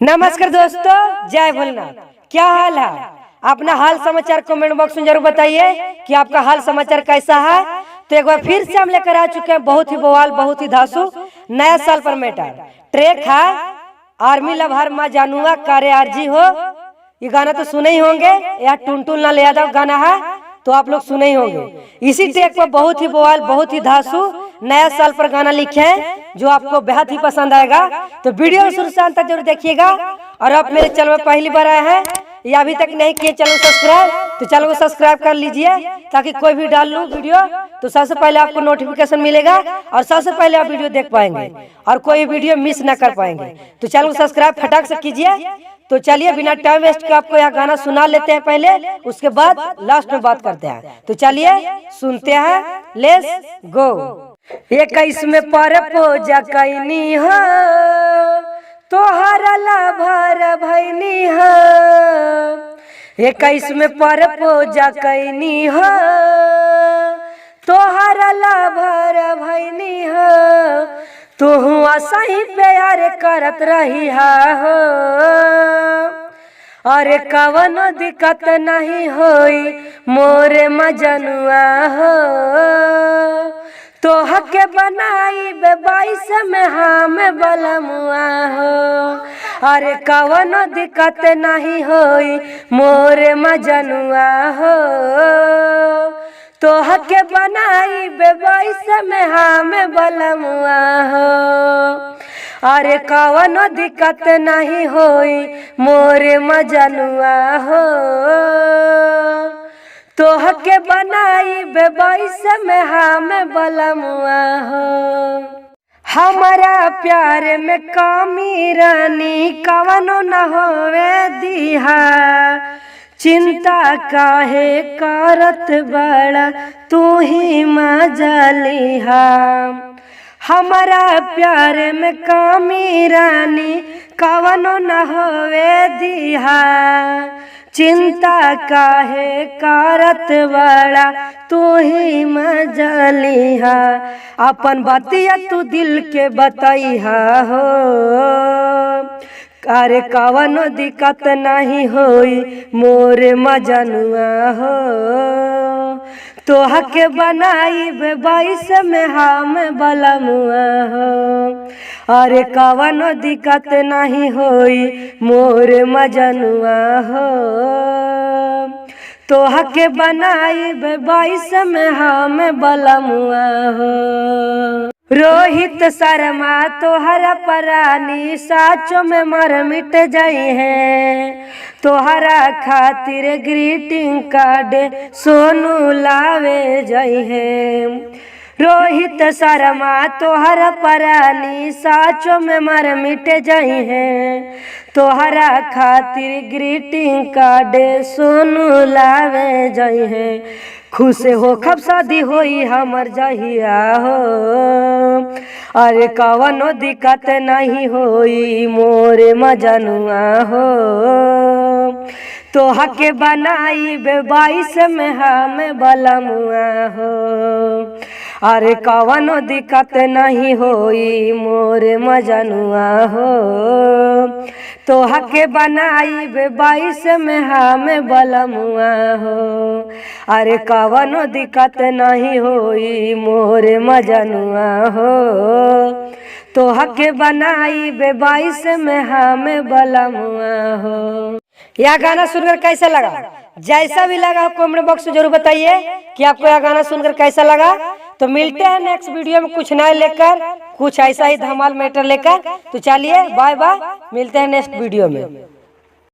नमस्कार दोस्तों, जय भोलेनाथ। क्या हाल है? अपना हाल समाचार कमेंट बॉक्स में जरूर बताइए कि आपका हाल समाचार कैसा है। तो एक बार फिर से हम लेकर आ चुके हैं बहुत ही बवाल, बहुत ही धांसू नया साल पर मैटर। ट्रैक है आर्मी लवर माँ जानुआ कारे आरजी हो। ये गाना तो सुने ही होंगे, यह टुनटुन लाल यादव गाना है, तो आप लोग सुने ही होंगे। इसी ट्रैक पर बहुत ही बवाल, बहुत ही धांसू नया साल पर गाना लिखे हैं जो आपको बेहद ही पसंद आएगा। तो वीडियो शुरू से अंत तक जरूर देखिएगा। और आप मेरे चैनल में पहली बार आए हैं या अभी तक नहीं किए चैनल सब्सक्राइब, तो चैनल को सब्सक्राइब कर लीजिए ताकि कोई भी डाल लूँ वीडियो तो सबसे पहले आपको नोटिफिकेशन मिलेगा और सबसे पहले आप वीडियो देख पाएंगे और कोई वीडियो मिस ना कर पाएंगे। तो चैनल को सब्सक्राइब फटाक से कीजिए। तो चलिए बिना टाइम वेस्ट के आपको यह गाना सुना लेते हैं पहले, उसके बाद लास्ट में बात करते हैं। तो चलिए सुनते हैं, लेट्स गो। 21 में परपोज कैनी हो, तोहरा लभर भैनी हो। 21 में परपोज कैनी हो, तोहरा लभर भैनी हो। तू सही प्यार करत रही हो, अरे कवनो दिक्कत नहीं होई मोरे मजनुआ हो। तोह के बनाई 22 में हम बलमुआ हो, अरे कवनो दिक्कत नहीं होई मोरे मजनुआ हो। तोह के बनाई 22 में हम बलमुआ हो, अरे कवनो दिक्कत नहीं होई मोरे मजनुआ हो। तोह के बनाई 22 में हम बलमुआ हो। हमारा प्यार में कमी रानी कवनो न होवे दिहा, चिंता काहे करत बड़ा तू ही मजा लिहा। हमारा प्यार में कमी रानी कवनो न होवे दिहा, चिंता काहे करत बड़ा तू ही मजा लिहा। अपन बतिया तू दिल के बतैहा हो, अरे कवनो दिक्कत नहीं होई मोरे मजनुआ हो। तोह के बनाई 22 में हम बलमुआ हो, अरे कवनो दिक्कत नहीं होई मोरे मजनुआ हो। तोह के बनाई 22 में हम बलमुआ हो। रोहित शर्मा तोहरा परानी साचो में मर मिट जाई है। तोहरा खातिर ग्रीटिंग कार्ड सोनू लावे जाई है। रोहित शर्मा तोहरा परानी साचो में मर मिट जाई है। तोहरा खातिर ग्रीटिंग कार्ड सोनू लावे जाई है। खुश हो खब शादी होई हमर जहिया हो, अरे कवनो दिक्कत नहीं होई मोरे मजनुआ हो। तोह के बनाई 22 में हम बलमुआ हो, अरे कवनो दिक्कत नहीं होई मोरे मजनुआ हो। तोह के बनाई 22 में हम बलमुआ हो, अरे कवनो दिक्कत नहीं होई मोरे मजनुआ हो। तोह के बनाई 22 में हम बलमुआ हो। यह गाना सुनकर कैसा लगा? जैसा भी लगा कमेंट बॉक्स में जरूर बताइए कि आपको यह गाना सुनकर कैसा लगा। तो मिलते हैं नेक्स्ट वीडियो में कुछ नया लेकर, कुछ ऐसा ही धमाल मैटर लेकर। तो चलिए बाय बाय, मिलते हैं नेक्स्ट वीडियो में।